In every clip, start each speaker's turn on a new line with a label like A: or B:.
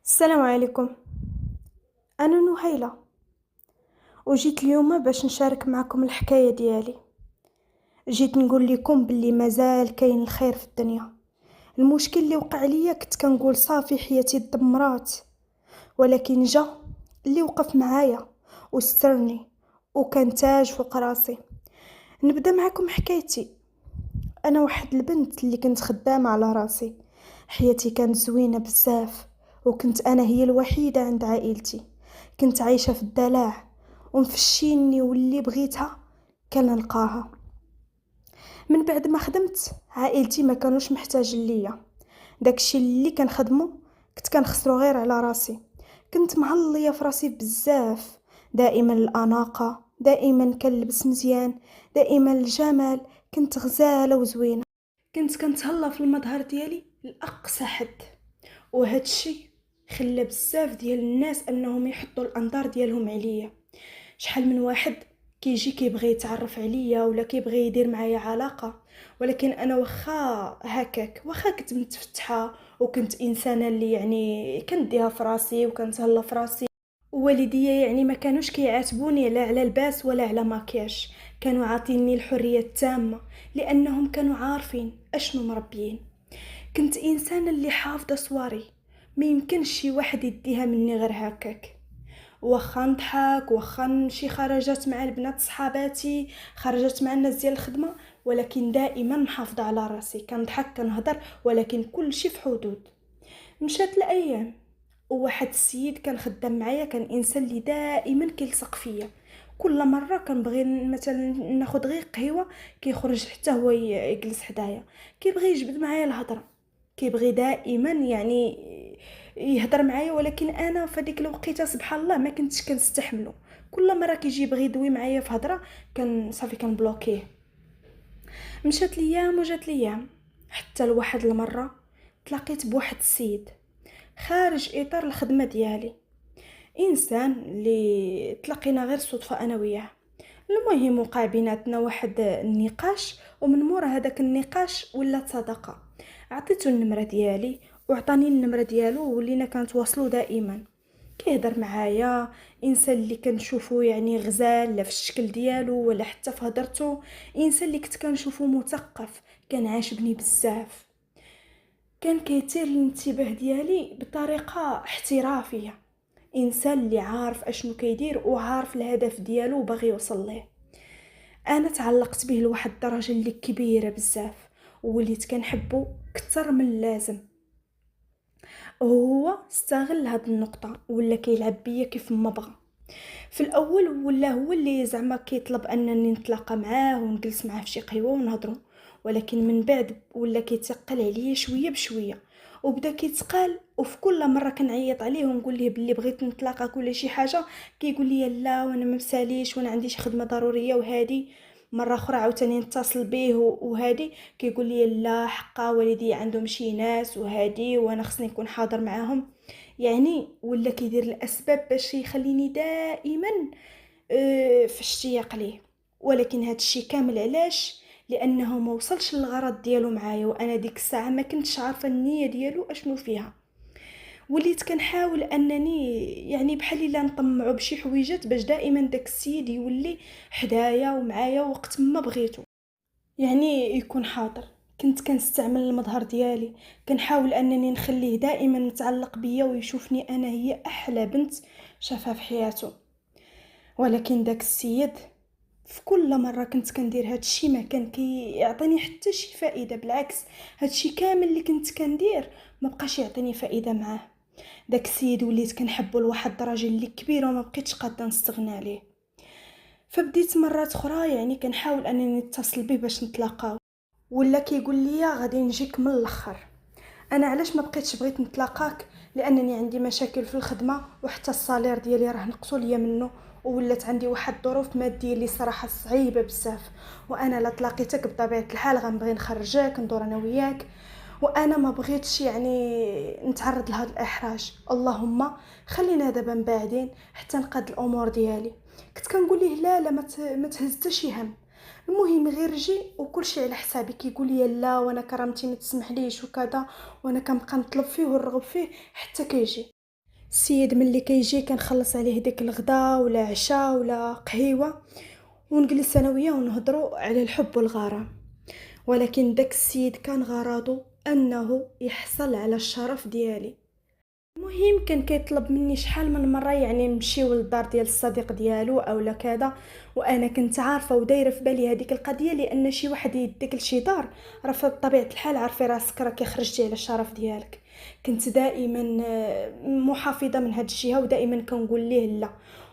A: السلام عليكم. أنا نهيلة وجيت اليوم باش نشارك معكم الحكاية ديالي. جيت نقول لكم باللي مازال كاين الخير في الدنيا. المشكل اللي وقع ليا كنت كنقول صافي حياتي دمرات، ولكن جا اللي وقف معايا وسترني وكان تاج فوق راسي. نبدا معكم حكايتي. انا واحد البنت اللي كنت خدامه على راسي، حياتي كانت زوينه بزاف، وكنت انا هي الوحيده عند عائلتي. كنت عايشه في الدلع ومفشيني، واللي بغيتها كان نلقاها. من بعد ما خدمت عائلتي ما كانوش محتاجين ليا، داكشي اللي كنخدمو كنت كنخسرو غير على راسي. كنت معليه في راسي بزاف، دائما الاناقه، دائما كنلبس مزيان، دائما الجمال، كنت غزاله وزوينه. كنت كنتهلا في المظهر ديالي لاقصى حد، وهذا الشيء خلى بزاف ديال الناس انهم يحطوا الانظار ديالهم عليا. شحال من واحد كيجي كيبغي يتعرف عليا ولا كيبغي يدير معايا علاقه، ولكن انا واخا هكاك، واخا كنت متفتحه وكنت انسانه اللي كنديها في راسي وكنتهلا في راسي، والديا ما كانوش كيعاتبوني لا على الباس ولا على ماكياج. كانوا عاطيني الحريه التامه لانهم كانوا عارفين اشنو مربيين. كنت انسانه اللي حافظه صواري، ما يمكنش شي واحد يديها مني غير هكاك. واخا نضحك، واخا نمشي خرجات مع البنات صحاباتي، خرجت مع الناس ديال الخدمه، ولكن دائما محافظه على راسي. كنضحك كنهضر، ولكن كل شيء في حدود. مشات الايام وواحد السيد كان خدام معايا، كان انسان اللي دائما كيلصق فيا. كل مره كنبغي مثلا ناخذ غير قهوه كيخرج حتى هو يجلس حدايا، كيبغي يجبد معايا الهضره، كيبغي دائما يهضر معايا. ولكن انا في ديك الوقيته سبحان الله ما كنتش كنستحمله. كل مره كيجي يبغي يدوي معايا في هضره كان صافي كنبلوكيه. مشات الايام وجات الايام، حتى لواحد المره تلاقيت بواحد السيد خارج اطار الخدمه ديالي، انسان اللي تلاقينا غير صدفه انا وياه. المهم وقع بيناتنا واحد النقاش، ومن مورا هذاك النقاش ولات صداقه. عطيته النمره ديالي وعطاني النمره ديالو، ولينا كنتواصلوا دائما. كيهضر معايا، انسان اللي كنشوفو غزال، لا في الشكل ديالو ولا حتى في هضرته. انسان اللي كنت كنشوفو مثقف، كان عاجبني بزاف. كان كيثير الانتباه ديالي بطريقه احترافيه، انسان اللي عارف اشنو كيدير وعارف الهدف ديالو وباغي يوصل ليه. انا تعلقت به لواحد الدرجه اللي كبيره بزاف، وليت كنحبو كتر من اللازم. وهو استغل هاد النقطه ولا كيلعب بيا كيف ما بغى. في الاول ولا هو اللي زعما كيطلب انني نتلاقى معاه ونجلس معاه في شي قهوه ونهضروا، ولكن من بعد ولا كيتقل عليا شويه بشويه، وبدا كيتقال. وفي كل مره كنعيط عليه ونقول ليه باللي بغيت نتلاقى ولا شي حاجه، كيقول لي لا وانا ما مساليش وانا عندي شي خدمه ضروريه. وهادي مره اخرى عاوتاني نتصل به وهادي كيقول لي لا حقا والدي عندهم شي ناس وهادي وانا خصني نكون حاضر معاهم. ولا كيدير الاسباب باش يخليني دائما في اشتياق ليه. ولكن هاد الشي كامل علاش؟ لانه ما وصلش للغرض ديالو معايا، وانا ديك الساعه ما كنتش عارفه النيه ديالو اشنو فيها. وليت كنحاول انني بحال الا نطمعو بشي حويجات باش دائما داك السيد يولي حدايا ومعايا وقت ما بغيتو، يكون حاضر. كنت كنستعمل المظهر ديالي، كنحاول انني نخليه دائما متعلق بيا ويشوفني انا هي احلى بنت شافها في حياته. ولكن داك السيد في كل مره كنت كندير هاد الشي ما كان كيعطيني حتى شي فائده، بالعكس هاد الشي كامل اللي كنت كندير ما بقاش يعطيني فائده معاه. داك السيد وليت كنحبه لواحد الدرجه اللي كبيره وما بقيتش قادره نستغنى عليه. فبديت مرات اخرى كنحاول انني نتصل به باش نتلاقاو، ولا كيقول لي غادي نجيك من الاخر. انا علاش ما بقيتش بغيت نتلاقاك؟ لانني عندي مشاكل في الخدمه، وحتى الصالير ديالي راه نقصوا ليا منه، وولات عندي واحد الظروف ماديه اللي صراحه صعيبه بزاف. وانا لا تلاقيتك بطبيعه الحال غنبغي نخرجك ندور انا وياك، وانا ما بغيتش نتعرض لهذا الاحراج. اللهم خلينا دابا بعدين حتى نقاد الامور ديالي. كنت كنقول ليه لا لا ما تهز حتى شي هم، المهم غير جي وكل شيء على حسابي. كيقول لي لا وانا كرامتي ما تسمحليش وكذا، وانا كنبقى نطلب فيه ونرغب فيه حتى كيجي. السيد ملي كيجي كنخلص عليه داك الغدا ولا عشاء ولا قهيوه، ونجلس انا وياه ونهضروا على الحب والغرام. ولكن داك السيد كان غرضه انه يحصل على الشرف ديالي. المهم كان كيطلب مني شحال من مره يعني نمشيو للدار ديال الصديق ديالو اولا كذا، وانا كنت عارفه ودايره في بالي هذيك القضيه، لان شي واحد يديك لشي دار راه بطبيعه الحال عارفه راسك راكي خرجتي على الشرف ديالك. كنت دائما محافظه من هاد الجهه، ودائما كنقول ليه لا.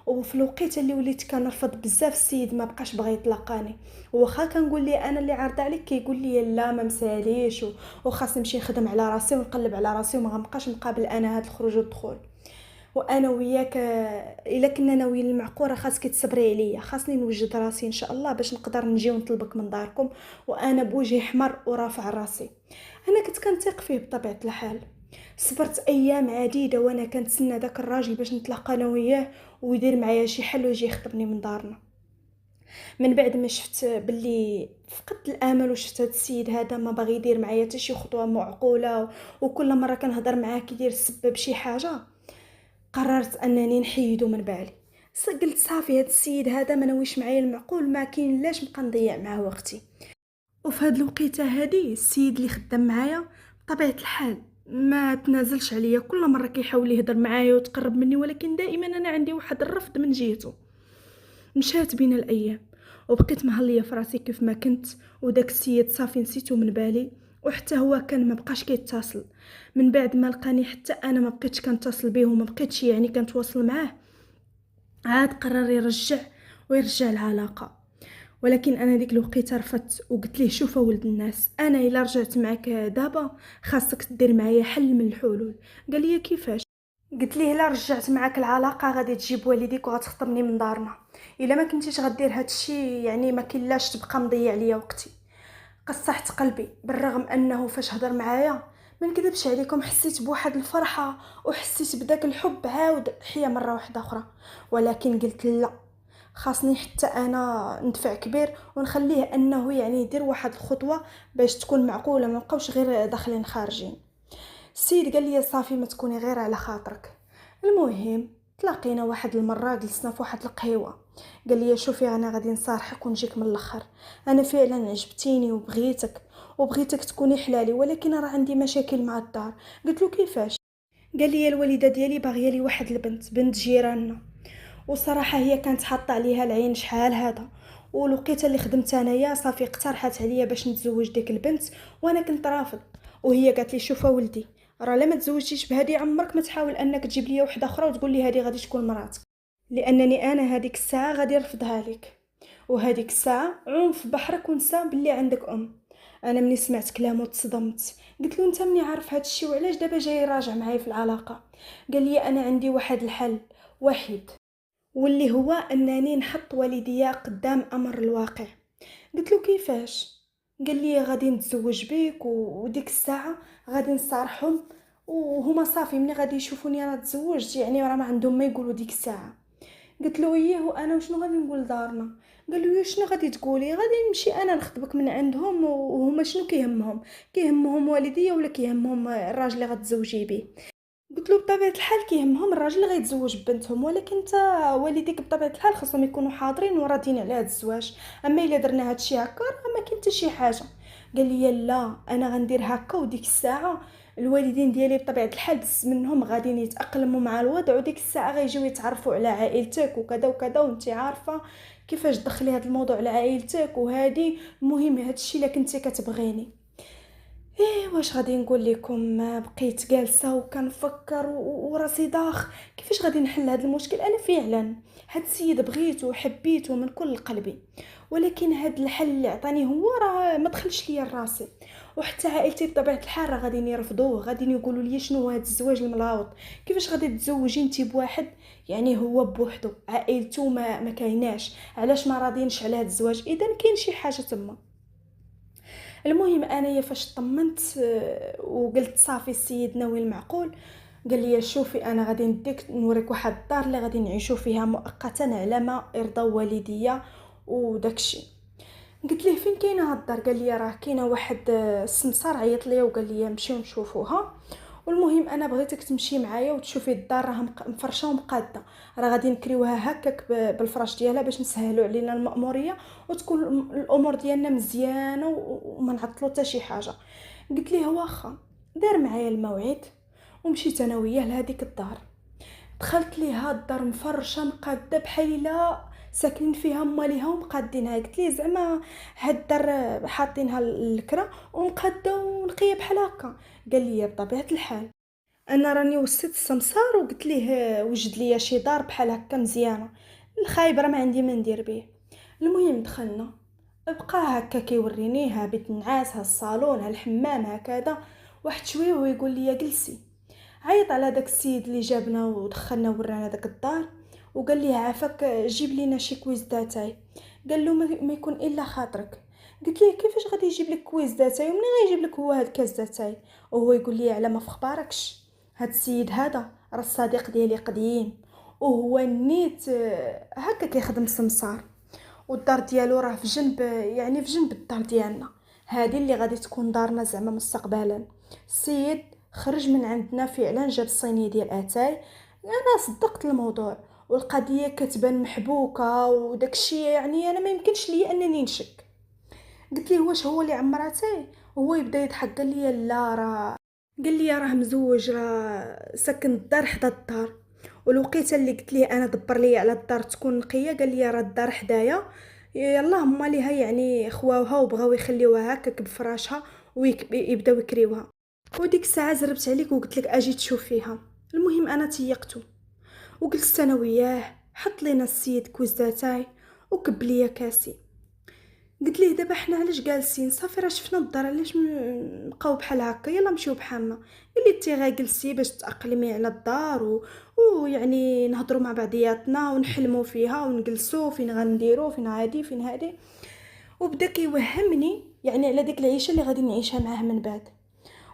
A: وفي الوقيته اللي وليت كنرفض بزاف السيد ما بقاش بغى يطلقاني، وخا كنقول ليه انا اللي عارضه عليك كيقول لي لا ما مساليش وخاص نمشي نخدم على راسي ونقلب على راسي وما غنبقاش نقابل انا هاد الخروج والدخول. وانا وياك الا كنا ناويين المعقوره خاصك تصبري عليا، خاصني نوجد راسي ان شاء الله باش نقدر نجي ونطلبك من داركم وانا بوجهي حمر ورافع راسي. انا كنت كنثق فيه بطبيعه الحال. صبرت ايام عديده وانا كنتسنى داك الراجل باش نتلاقى انا وياه ويدير معايا شي حل ويجي يخطبني من دارنا. من بعد ما شفت باللي فقدت الامل وشفت هذا السيد هذا ما باغي يدير معايا حتى شي خطوه معقوله، وكل مره كنهضر معاه كيدير السبب شي حاجه، قررت انني نحيدو من بالي. قلت صافي هذا السيد هذا ما نويش معايا المعقول، ما كاين لاش نبقى نضيع معاه وقتي. وفي هاد الوقيته هادي السيد اللي خدام معايا بطبيعه الحال ما تنازلش عليا، كل مره كيحاول يهضر معايا وتقرب مني، ولكن دائما انا عندي واحد الرفض من جهته. مشات بينا الايام وبقيت مهليه في راسي كيف ما كنت، وداك السيد صافي نسيتو من بالي، وحتى هو كان ما بقاش كيتصل. من بعد ما لقاني حتى انا ما بقيتش كنتصل بيه وما بقيتش يعني كنتواصل معاه، عاد قرر ويرجع العلاقه. ولكن انا ديك الوقيته رفضت وقلت ليه شوف ولد الناس، انا الا رجعت معك دابا خاصك دير معايا حل من الحلول. قال لي كيفاش؟ قلت ليه لا رجعت معاك العلاقه غادي تجيب والديك وغتخطبني من دارنا، الا ما كنتيش غدير هادشي يعني ما كاينلاش تبقى مضيع ليا وقتي. قصحت قلبي بالرغم انه فاش هضر معايا ما نكذبش عليكم حسيت بواحد الفرحه وحسيت بداك الحب عاود حيا مره واحده اخرى. ولكن قلت لا، خاصني حتى انا ندفع كبير ونخليه انه يعني يدير واحد الخطوه باش تكون معقوله، ما نبقاوش غير داخلين خارجين. السيد قال لي صافي ما تكوني غير على خاطرك. المهم تلاقينا واحد المره جلسنا في واحد القهيوه، قال لي شوفي انا غادي نصارحك ونجيك من الاخر، انا فعلا عجبتيني وبغيتك تكوني حلالي، ولكن راه عندي مشاكل مع الدار. قلت له كيفاش؟ قال لي الوالده ديالي باغيه لي واحد البنت بنت جيراننا، وصراحه هي كانت حاطه عليها العين شحال هذا، والوقيته اللي خدمت انايا صافي اقترحت عليا باش نتزوج ديك البنت، وانا كنت رافض. وهي قالت لي شوف ولدي، راه لا ما تزوجتيش بهذه عمرك ما تحاول انك تجيب لي واحده اخرى وتقول لي هذه غادي تكون مراتك، لانني انا هذيك الساعه غادي نرفضها لك، وهذيك الساعه عنف بحرك ونسى باللي عندك انا مني سمعت كلامه تصدمت. قلت له انت مني عارف هذا الشيء وعلاش دابا جاي راجع معايا في العلاقه؟ قال لي انا عندي واحد الحل وحيد، واللي هو انني نحط والديا قدام امر الواقع. قلت له كيفاش؟ قال لي غادي نتزوج بك وديك الساعه غادي نصارحهم، وهما صافي ملي غادي يشوفوني انا تزوجت يعني راه ما عندهم ما يقولوا ديك الساعه. قلت له ايه وانا وشنو غادي نقول دارنا؟ قال له شنو غادي تقولي؟ غادي نمشي انا نخطبك من عندهم، وهما شنو كيهمهم والديا ولا كيهمهم الراجل اللي غتزوجي به؟ قلت له بطبيعه الحال كيهمهم الراجل اللي غيتزوج ببنتهم، ولكن انت والديك بطبيعه الحال خصهم يكونوا حاضرين وراضيين على هذا الزواج، اما الا درنا هذا الشيء هكا راه ما كاين حتى شي حاجه. قال لي لا انا غندير هكا، وديك الساعه الوالدين ديالي بطبيعه الحال بس منهم غاديين يتاقلموا مع الوضع، وديك الساعه غيجيو يتعرفوا على عائلتك وكذا وكذا، وانت عارفه كيفاش تدخلي هذا الموضوع على عائلتك وهذه. المهم هذا الشيء الا كنتي كتبغيني. ايه واش غادي نقول لكم، بقيت جالسه وكنفكر وراسي داخ كيفاش غادي نحل هذا المشكل. انا فعلا هاد السيد بغيته وحبيته من كل قلبي، ولكن هاد الحل اللي عطاني هو راه ما دخلش ليا راسي، وحتى عائلتي بطبيعه الحال راه غادي يرفضوه، غادي يقولوا لي شنو هو هاد الزواج الملاوط، كيفاش غادي تزوجي انت بواحد يعني هو بوحدو عائلته ما كايناش، علاش ما راضينش على هاد الزواج؟ اذا كاين شي حاجه تما. المهم انايا فاش طمنت وقلت صافي السيد ناوي المعقول، قال لي شوفي انا غادي نديك نوريك واحد الدار اللي غادي نعيشوا فيها مؤقتا على ما يرضى والديا وداكشي. قلت ليه فين كاينه هاد الدار؟ قال لي راه كاينه واحد السمسار عيط ليا وقال لي نمشيو نشوفوها، والمهم انا بغيتك تمشي معايا وتشوفي الدار راها مفرشه ومقاده، راه غادي نكريوها هكاك بالفراش ديالها باش نسهلوا علينا المأموريه وتكون الامور ديالنا مزيانه وما نعطلوا حتى شي حاجه. قلت ليه واخا. دار معايا الموعد ومشيت انا وياه لهاديك الدار. دخلت ليها الدار مفرشه مقاده بحال الا ساكنين فيها ماليها ومقادينها. قلت ليه زعما هاد الدار حاطينها الكرا ومقاده ونقيه بحال هكا؟ قال لي بطبيعه الحال. انا راني وصيت السمسار وقلت ليه وجد ليا شي دار بحال هكا مزيانه. الخايب راه ما عندي ما ندير به. المهم دخلنا، بقى هكا كيوريني ها بيت النعاس ها الصالون ها الحمام هكذا. واحد شويه وهو يقول لي جلسي. عيط على داك السيد اللي جابنا ودخلنا ورانا داك الدار وقال لي عافاك جيب لينا شي كويز داتاي. قال له ما يكون الا خاطرك. قلت ليه كيفاش غادي يجيب لك كويز داتاي ومنين غيجيب لك هو هاد الكاس داتاي؟ وهو يقول لي على ما فخباركش هاد السيد هذا راه الصديق ديالي قديم، وهو نيت هكا كيخدم سمسار، والدار ديالو راه في جنب، يعني في جنب الدار ديالنا. هذه اللي غادي تكون دارنا زعما مستقبلا. السيد خرج من عندنا فعلا جاب الصينيه ديال اتاي. انا صدقت الموضوع والقضيه كتبان محبوكه وداكشي، يعني انا ما يمكنش ليا انني نشك. قلت ليه واش هو اللي عمر اتاي؟ هو يبدا يضحك قال لي لا راه، قال لي راه مزوج، راه ساكن الدار حدا الدار. والوقيته اللي قلت ليه انا دبر لي على الدار تكون نقيه قال لي راه الدار حدايا، يلاه هما ليها يعني خواوها وبغاو يخليوها هكاك بفراشها ويبداو يكريوها. وديك الساعه زربت عليك وقلت لك اجي تشوف فيها. المهم انا تيقتو وجلست انا وياه، حط لينا السيد كوزاتاي وكب ليا كاسي. قلت ليه دابا حنا علاش جالسين؟ صافي راه شفنا الدار، علاش نبقاو بحال هكا؟ يلا نمشيو بحالنا. قال لي انت غا جلسي باش تاقلمي على الدار ويعني نهضروا مع بعضياتنا ونحلموا فيها ونجلسوا فين غنديروا فين هادي فين هادي. وبدا كيوهمني يعني على ديك العيشه اللي غادي نعيشها معاه من بعد.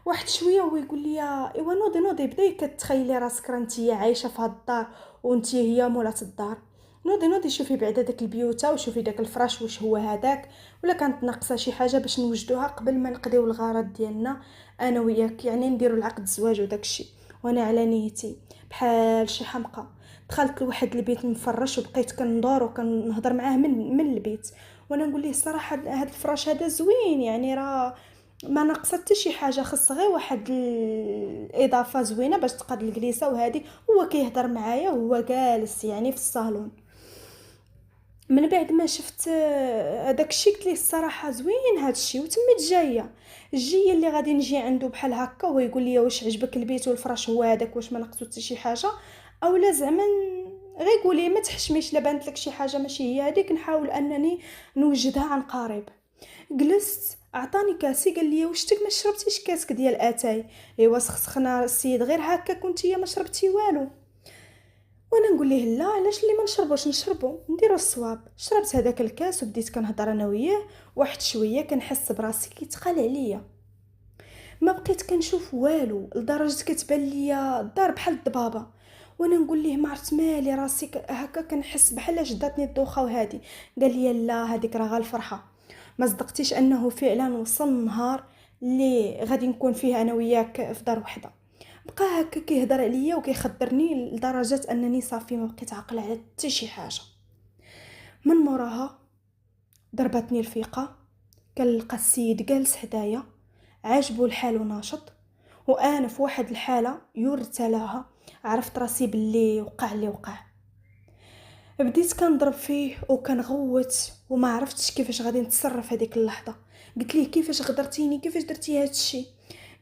A: واحد شويه هو يقول لي ايوا نوضي بدا كتخيلي راسك راه نتيا عايشه في هاد الدار وانتي هي مولات الدار. نوضي شوفي بعدا داك البيوته وشوفي داك الفراش واش هو هذاك، ولا كانت ناقصه شي حاجه باش نوجدوها قبل ما نقضيو الغرض ديالنا انا وياك، يعني نديروا العقد الزواج وداك الشيء. وانا على نيتي بحال شي حمقى دخلت لواحد البيت مفرش وبقيت كندور وكنهضر معاه من البيت، وانا نقول ليه الصراحه هذا الفراش هذا زوين، يعني راه ما ناقصه حتى شي حاجه، خص غير واحد الاضافه زوينه باش تقاد الجليسه وهادي. هو كيهضر معايا وهو جالس يعني في الصالون. من بعد ما شفت هذاك الشيء قلت ليه الصراحه زوين هذا الشيء، وتميت جايه اللي غادي نجي عنده بحال هكا وهو يقول لي واش عجبك البيت والفراش هو هذاك، واش ما ناقصو حتى شي حاجه اولا زعما غير قولي ما تحشميش، لا بانت لك شي حاجه ماشي هي هذيك نحاول انني نوجدها عن قريب. جلست عطاني كاسي قال لي وشتك ما شربتيش كاسك ديال اتاي؟ ايوا سخنا السيد غير هكا كنتي ما شربتي والو. وانا نقول ليه لا علاش اللي ما نشربوش نشربو نديرو الصواب. شربت هذاك الكاس وبديت كنهضر انا وياه. واحد شويه كنحس براسي كيتقال عليا، ما بقيت كنشوف والو لدرجه كتبان ليا الدار بحال الضبابه. وانا نقول ليه ما عرفت مالي راسي هكا كنحس بحال شداتني الدوخه وهادي. قال لي لا هذيك راه غير الفرحه. ما صدقتيش انه فعلا وصل النهار اللي غادي نكون فيه انا وياك في دار وحده. بقى هكا كيهضر عليا وكيخدرني لدرجه انني صافي ما بقيت عاقله على حتى شي حاجه. من موراها ضربتني الفيقه، كنلقى السيد جالس حدايا عاجبو الحال وناشط، وانا في واحد الحاله يورت لها. عرفت راسي باللي وقع اللي وقع. بديت كنضرب فيه وكنغوت وما عرفتش كيفاش غادي نتصرف هذيك اللحظه. قلت ليه كيفاش غدرتيني، كيفاش درتي هذا الشيء؟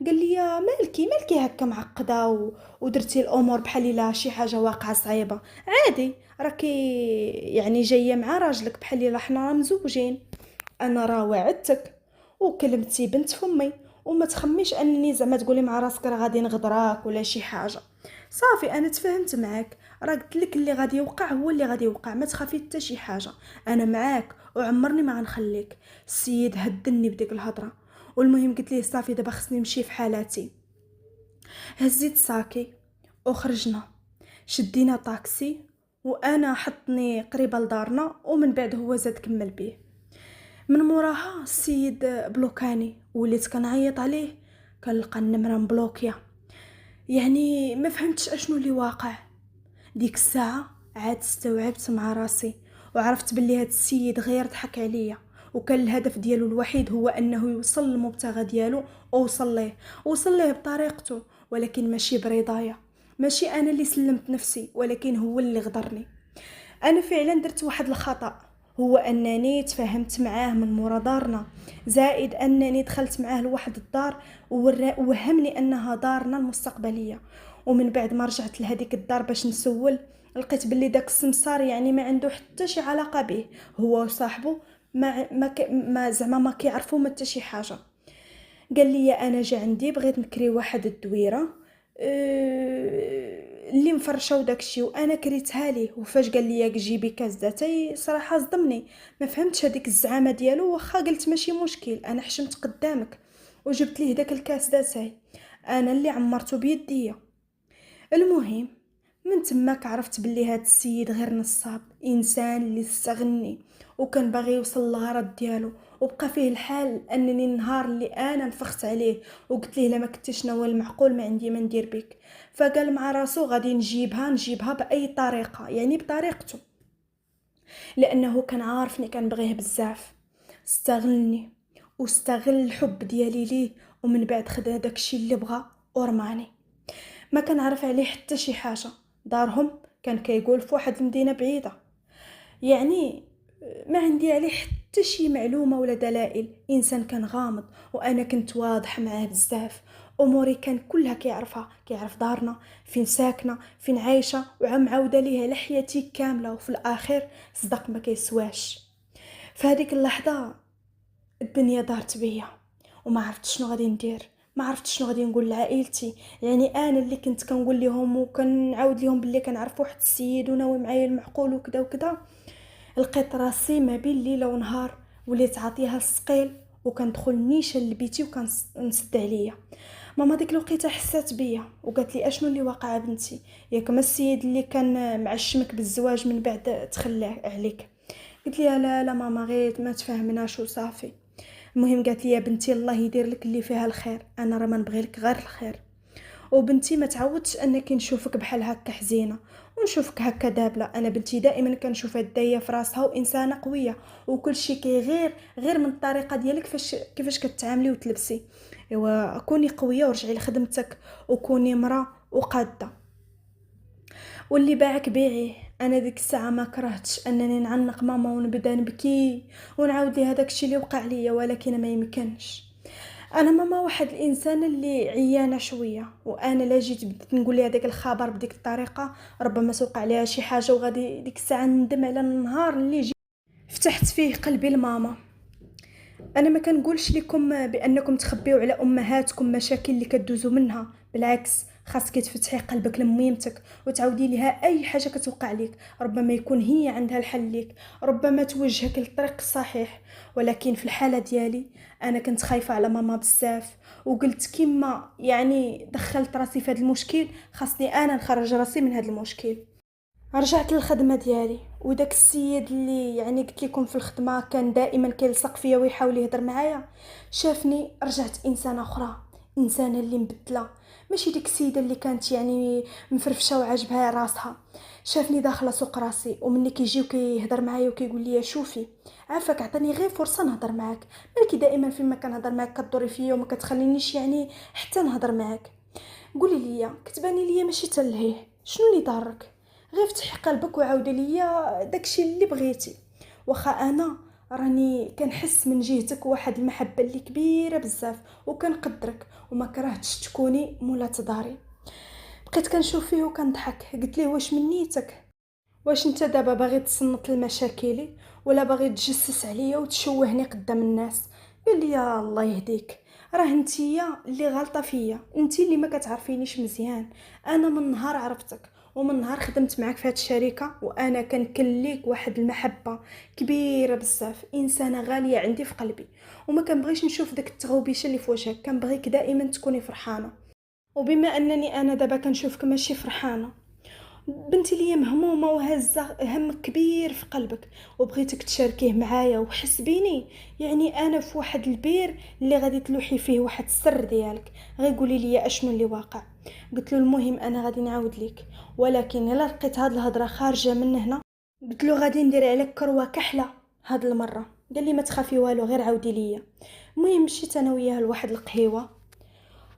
A: قال لي يا مالكي هكا معقده ودرتي الامور بحال الا شي حاجه واقعه صعيبه. عادي راكي يعني جايه مع راجلك بحال الا حنا راه مزوجين. انا راه وعدتك وكلمتي بنت فمي، وما تخميش انني زعما تقولي مع راسك راه غادي نغدراك ولا شي حاجه. صافي انا تفاهمت معاك، راه قلت لك اللي غادي يوقع هو اللي غادي يوقع، ما تخافي حتى شي حاجه. انا معاك وعمرني ما غنخليك. السيد هدني بديك الهضره. والمهم قلت ليه صافي دابا خصني نمشي في حالاتي. هزيت ساكي وخرجنا، شدينا طاكسي وانا حطني قريبه لدارنا، ومن بعد هو زاد كمل بيه. من موراها السيد بلوكاني وليت كنعيط عليه، كنلقى النمره مبلوكيه. يعني ما فهمتش اشنو اللي واقع. ديك الساعة عاد استوعبت مع راسي وعرفت باللي هاد السيد غير ضحك عليا، وكان الهدف ديالو الوحيد هو انه يوصل للمبتغى ديالو، ووصل ليه بطريقته، ولكن ماشي برضايا. ماشي انا اللي سلمت نفسي، ولكن هو اللي غدرني. انا فعلا درت واحد الخطأ، هو انني تفاهمت معاه من مورا دارنا، زائد انني دخلت معاه لواحد الدار ووهمني انها دارنا المستقبليه. ومن بعد ما رجعت لهذيك الدار باش نسول، لقيت باللي داك السمسار يعني ما عنده حتى شي علاقه به، هو وصاحبه ما زعما ما كيعرفوا ما حتى شي حاجه. قال لي انا جا عندي بغيت نكري واحد الدويره اللي مفرشه وداكشي، وانا كريتها ليه. وفاش قال لي جيبي كاس داتاي صراحه صدمني، ما فهمتش هذيك الزعامه ديالو. واخا قلت ماشي مشكل، انا حشمت قدامك وجبت ليه داك الكاس داتاي، انا اللي عمرته بيديا. المهم من تماك عرفت باللي هاد السيد غير نصاب، انسان اللي استغني وكان باغي يوصل للغرض ديالو. وبقى فيه الحال انني النهار اللي انا نفخت عليه وقلت ليه لا ما كنتي شنو المعقول ما عندي ما ندير بك، فقال مع راسو غادي نجيبها باي طريقه، يعني بطريقته، لانه كان عارفني كنبغيه بزاف. استغلني واستغل الحب ديالي ليه، ومن بعد خدا داكشي اللي بغى ورماني. ما كنعرف عليه حتى شي حاجه. دارهم كان كيقول في واحد المدينه بعيده، يعني ما عندي عليه حتى شي معلومه ولا دلائل. انسان كان غامض، وانا كنت واضح معاه بزاف. اموري كان كلها كيعرفها، كيعرف دارنا فين ساكنه فين عايشه، وعم عاوده ليه على حياتي كامله. وفي الاخير صدق ما كيسواش. في هذيك اللحظه الدنيا دارت بيا، وما عرفت شنو غادي ندير. ما عرفت شنو غادي نقول لعائلتي، يعني انا اللي كنت كنقول لهم وكنعاود لهم باللي كنعرف واحد السيد وناوي معايا المعقول وكذا وكذا. لقيت راسي ما بين ليله ونهار، وليت عاطيها السقيل وكندخل نيشان لبيتي وكنسد عليا. ماما ديك الوقيته حسات بيا وقالت لي اشنو اللي واقع بنتي، ياك ما السيد اللي كان معشمك بالزواج من بعد تخلى عليك؟ قلت لي لا لا ماما، غير ما تفاهمناش وصافي. المهم قالت لي يا بنتي الله يدير لك اللي فيها الخير، انا راه ما نبغي لك غير الخير. وبنتي ما تعودش انك نشوفك بحال هكا حزينه ونشوفك هكا دابله. انا بنتي دائما كنشوفها دايه في راسها وانسانه قويه، وكل شيء غير من الطريقه ديالك كيفاش كتعاملي وتلبسي. ايوا كوني قويه ورجعي لخدمتك وكوني مراه وقاده. واللي باعك بيعيه. انا ديك الساعه ما كرهتش انني نعنق ماما ونبدا نبكي ونعاود لي هذاك الشيء اللي وقع ليا، ولكن ما يمكنش. انا ماما واحد الانسان اللي عيانه شويه، وانا لا جيت بديت نقول لها داك الخبر بديك الطريقه ربما توقع ليها شي حاجه، وغادي ديك الساعه ندم على النهار اللي جيت فتحت فيه قلبي لماما. انا ما كنقولش لكم بانكم تخبيو على امهاتكم مشاكل اللي كدوزو منها، بالعكس خاصك تفتحي قلبك لميمتك وتعاودي لها اي حاجه كتوقع لك. ربما يكون هي عندها الحل ليك، ربما توجهك للطريق الصحيح. ولكن في الحاله ديالي انا كنت خايفه على ماما بزاف، وقلت كيما يعني دخلت راسي في هذا المشكل خاصني انا نخرج راسي من هذا المشكل. رجعت للخدمه ديالي، وداك السيد اللي يعني قلت لكم في الخدمه كان دائما كيلصق فيا ويحاول يهضر معايا، شافني رجعت انسانه اخرى، انسانه اللي مبدله. ماشي ديك السيده اللي كانت يعني مفرفشه وعاجبها راسها. شافني داخله سوق راسي، ومني كيجي وكيهضر معايا وكيقول لي شوفي عافاك عطيني غير فرصه نهضر معاك، مالكي دائما فيما كنهضر معاك كدوري فيا وما كتخلينيش يعني حتى نهضر معاك. قولي لي كتباني ليا ماشي تلهيه، شنو اللي ضرك؟ غير فتحي قلبك وعاودي ليا داكشي اللي بغيتي. واخا انا راني كنحس من جهتك واحد المحبه اللي كبيره بزاف وكنقدرك وما كرهتش تكوني مولات داري. بقيت كنشوف فيه وكنضحك. قلت ليه واش من نيتك؟ واش انت دابا باغي تصنت لمشاكلي ولا باغي تجسس عليا وتشوهني قدام الناس؟ قال لي يا الله يهديك، راه انتيا اللي غلطه فيا، انتي اللي ما كتعرفينيش مزيان. انا من نهار عرفتك ومن نهار خدمت معك في هذه الشركه وانا كنكليك واحد المحبه كبيره بزاف، انسانه غاليه عندي في قلبي، وما كنبغيش نشوف داك التغوبيشه اللي في وجهك. كنبغيك دائما تكوني فرحانه. وبما انني انا دابا كنشوفك ماشي فرحانه، بنتي ليا مهمومه وهزه هم كبير في قلبك وبغيتك تشاركيه معايا وحس بيني، يعني انا في واحد البير اللي غادي تلوحي فيه واحد السر ديالك. غير قولي لي اشنو اللي واقع. قلت له المهم انا غادي نعاود لك، ولكن الا لقيت هاد الهضره خارجه من هنا قلت له غادي ندير عليك كروه كحله هاد المره. قال لي ما تخافي والو، غير عاودي ليا. المهم مشيت انا وياه لواحد القهيوه،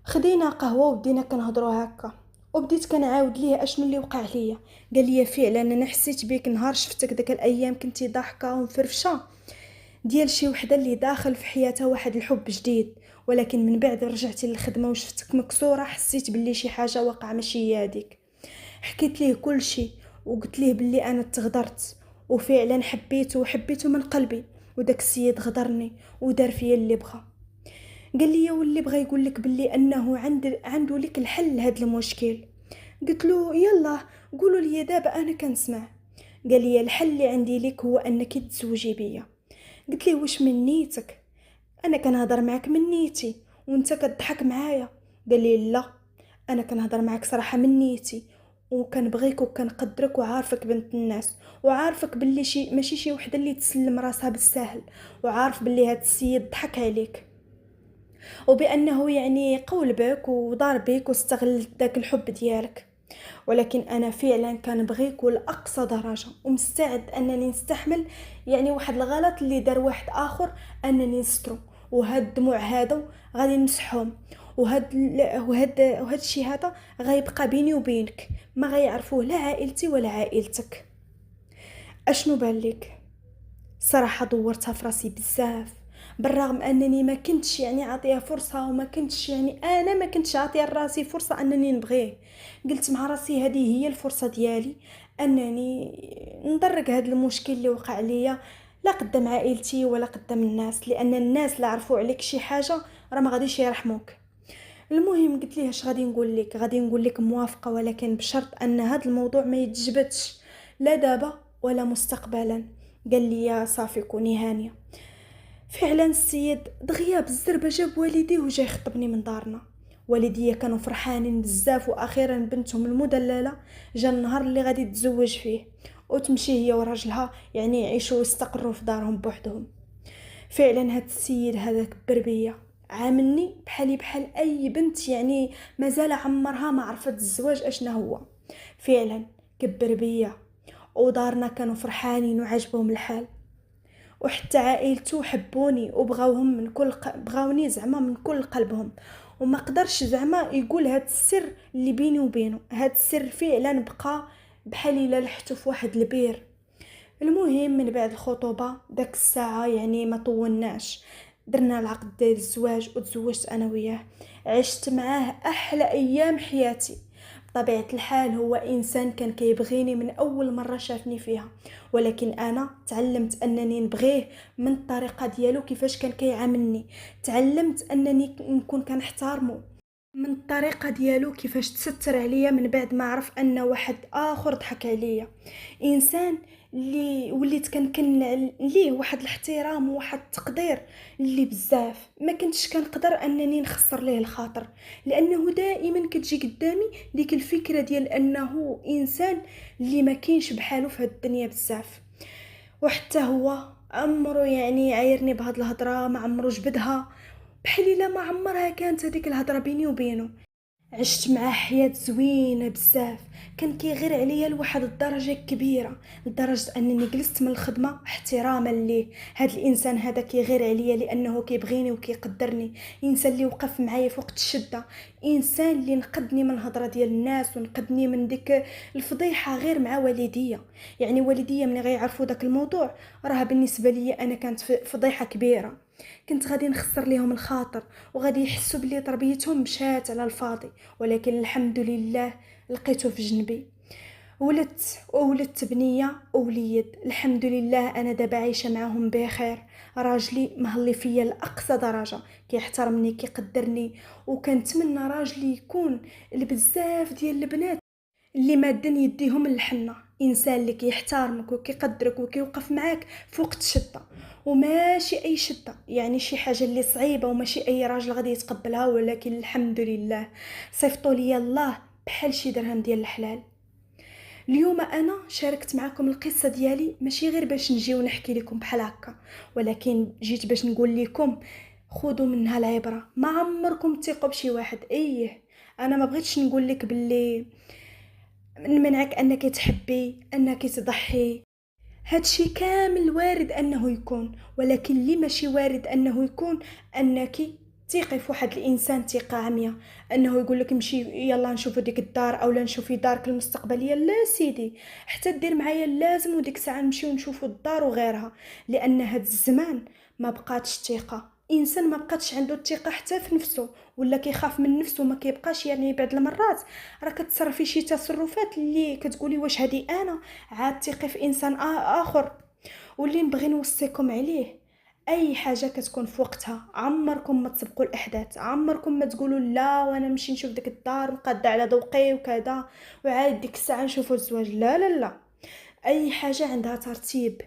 A: خدينا قهوه وبدينا كنهضروا هكا، وبديت كنعاود ليه اشنو اللي وقع ليا. قال لي فعلا انا حسيت بيك نهار شفتك داك الايام كنتي ضاحكه ومفرفشه ديال شي وحده اللي داخل في حياتها واحد الحب جديد، ولكن من بعد رجعتي للخدمه وشفتك مكسوره حسيت باللي شي حاجه واقعه ماشي هي هذيك. حكيت ليه كل شيء وقلت ليه باللي انا تغدرت وفعلا حبيته من قلبي، وداك السيد غدرني ودار فيا اللي بغى. قال لي واللي بغى يقول لك باللي انه عنده لك الحل لهذا المشكل. قلت له يلا قولوا لي دابا انا كنسمع. قال لي الحل اللي عندي لك هو انك تزوجي بيا. قلت ليه واش من نيتك؟ انا كنهضر معاك من نيتي وانت كتضحك معايا. قال لي لا، انا كنهضر معاك صراحه من نيتي، وكنبغيك وكنقدرك وعارفك بنت الناس، وعارفك باللي ماشي شي وحده اللي تسلم راسها بالساهل، وعارف باللي هاد السيد ضحك عليك وبانه يعني قول بك ودار بك واستغل داك الحب ديالك. ولكن انا فعلا كنبغيك لاقصى درجه ومستعد انني نستحمل يعني واحد الغلط اللي دار واحد اخر انني نسترو، وهاد الدموع هادو غادي نمسحهم، وهاد الشيء هذا غيبقى بيني وبينك، ما غيعرفوه لا عائلتي ولا عائلتك. اشنو بالك؟ صراحه دورتها في راسي بزاف، بالرغم انني ما كنتش يعني عاطيه فرصه، وما كنتش يعني انا ما كنتش عاطيه لراسي فرصه انني نبغيه. قلت مع راسي هذه هي الفرصه ديالي انني ندرك هذا المشكل اللي وقع ليا، لا قدام عائلتي ولا قدام الناس، لان الناس لا عرفوا عليك شي حاجه راه ما غاديش يرحموك. المهم قلت ليه اش غادي نقول لك موافقه، ولكن بشرط ان هذا الموضوع ما يتجبدش لا دابا ولا مستقبلا. قال لي يا صافي كوني هانيه. فعلا السيد دغيا بالزربه جاب والديه وجا يخطبني من دارنا. والديا كانوا فرحانين بزاف، واخيرا بنتهم المدلله جا النهار اللي غادي تزوج فيه وتمشي هي وراجلها يعني يعيشوا ويستقروا في دارهم بوحدهم. فعلا هاد السيد هذا كبر بيا، عاملني بحالي بحال اي بنت يعني مازال عمرها ما عرفت الزواج اشنا هو. فعلا كبر بيا ودارنا كانوا فرحانين وعجبهم الحال، وحتى عائلته حبوني وبغاوهم بغاوني زعما من كل قلبهم. وما قدرش زعما يقول هاد السر اللي بيني وبينه، هاد السر فعلا بقى بحال الا لحتو في واحد البير. المهم من بعد الخطوبه داك الساعه يعني ما طولناش درنا العقد ديال الزواج وتزوجت انا وياه. عشت معاه احلى ايام حياتي. بطبيعه الحال هو انسان كان كيبغيني من اول مره شافني فيها، ولكن انا تعلمت انني نبغيه من الطريقه ديالو كيفاش كان كيعاملني. تعلمت انني نكون كنحترمه من الطريقه ديالو كيفاش تستر عليا من بعد ما عرف ان واحد اخر ضحك عليا. انسان اللي وليت كنكن ليه واحد الاحترام وواحد التقدير اللي بزاف ما كنتش كنقدر انني نخسر ليه الخاطر، لانه دائما كتجي قدامي ديك الفكره ديال انه انسان اللي ما كاينش بحاله في هاد الدنيا بزاف. وحتى هو عمرو يعني عايرني بهاد الهضره، ما عمرو جبدها، بحال الا ما عمرها كانت هذيك الهضره بيني وبينه. عشت معاه حياة زوينة بزاف، كان كيغير عليا لواحد الدرجة كبيرة، لدرجة انني جلست من الخدمة احتراما ليه. هاد الانسان هذا كيغير عليا لانه كيبغيني وكيقدرني، انسان اللي وقف معايا في وقت الشدة، انسان اللي نقدني من الهضرة ديال الناس ونقدني من ديك الفضيحة غير مع والديا. يعني والديا ملي غيعرفوا داك الموضوع راه بالنسبة لي انا كانت فضيحة كبيرة، كنت غادي نخسر ليهم الخاطر وغادي يحسوا بلي تربيتهم مشات على الفاضي. ولكن الحمد لله لقيته في جنبي، ولدت بنيه ووليد الحمد لله. انا دابا عايشه معاهم بخير، راجلي مهلي فيا لاقصى درجه، كيحترمني كيقدرني، وكنتمنى راجلي يكون لبزاف ديال البنات اللي مادن يديهم الحنه، انسان اللي كيحترمك وكيقدرك وكيوقف معاك في وقت الشده، وماشي اي شده يعني شي حاجه اللي صعيبه وماشي اي راجل غادي يتقبلها. ولكن الحمد لله صيفطوا لي الله بحال شي درهم ديال الحلال. اليوم انا شاركت معكم القصه ديالي ماشي غير باش نجي ونحكي لكم بحال هكا، ولكن جيت باش نقول لكم خذوا منها العبره. ما عمركم تثقوا بشي واحد، ايه انا ما بغيتش نقول لك باللي نمنعك انك تحبي انك تضحي. هادشي كامل وارد انه يكون، ولكن اللي ماشي وارد انه يكون انك تيقي في واحد الانسان ثقه عمياء، انه يقول لك مشي يلا نشوفوا ديك الدار اولا نشوفي دارك المستقبليه. لا سيدي، حتى دير معايا اللازم وديك الساعه نمشيو نشوفوا الدار وغيرها. لان هاد الزمان ما بقاتش الثقه، انسان ما بقاتش عنده الثقه حتى في نفسه، ولا كيخاف من نفسه ما كيبقاش. يعني بعض المرات راه كتصرفي شي تصرفات اللي كتقولي واش هادي انا عاد تيقي في انسان اخر. واللي نبغي نوصيكم عليه، اي حاجه كتكون في وقتها. عمركم ما تسبقوا الاحداث، عمركم ما تقولوا لا وانا نمشي نشوف ديك الدار مقاده على ذوقي وكذا وعاد ديك الساعه نشوفوا الزواج. لا لا لا، اي حاجه عندها ترتيب.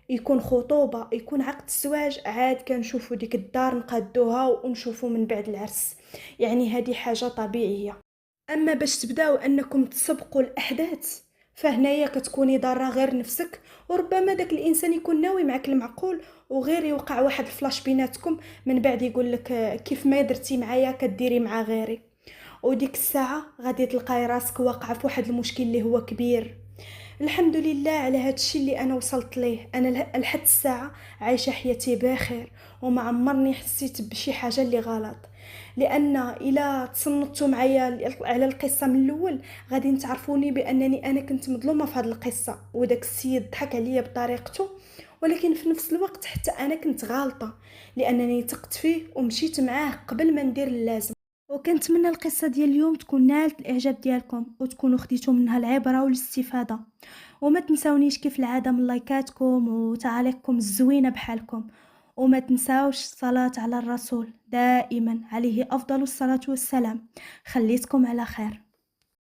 A: يكون خطوبه، يكون عقد الزواج، عاد كنشوفوا ديك الدار نقادوها ونشوفوا من بعد العرس. يعني هذه حاجه طبيعيه. اما باش تبداو انكم تسبقوا الاحداث، فهنايا كتكوني ضاره غير نفسك، وربما داك الانسان يكون ناوي معك المعقول وغير يوقع واحد الفلاش بيناتكم، من بعد يقول لك كيف ما درتي معايا كديري مع غيري. وديك الساعه غادي تلقاي راسك واقعه في واحد المشكل اللي هو كبير. الحمد لله على هذا الشيء اللي انا وصلت ليه. انا لحد الساعه عايشه حياتي بخير، وما عمرني حسيت بشي حاجه اللي غلط. لان الا تصنتوا معايا على القصه من الاول غادي تعرفوني بانني انا كنت مظلومه في هذه القصه، وداك السيد ضحك عليا بطريقته. ولكن في نفس الوقت حتى انا كنت غالطه، لانني ثقت فيه ومشيت معاه قبل ما ندير اللازم. وكنتمنى القصه ديال اليوم تكون نالت الاعجاب ديالكم، وتكونوا خديتوا منها العبره والاستفاده. وما تنساونيش كيف العاده من لايكاتكم وتعاليقكم الزوينه بحالكم. وما تنساوش الصلاه على الرسول دائما عليه افضل الصلاه والسلام. خليتكم على خير.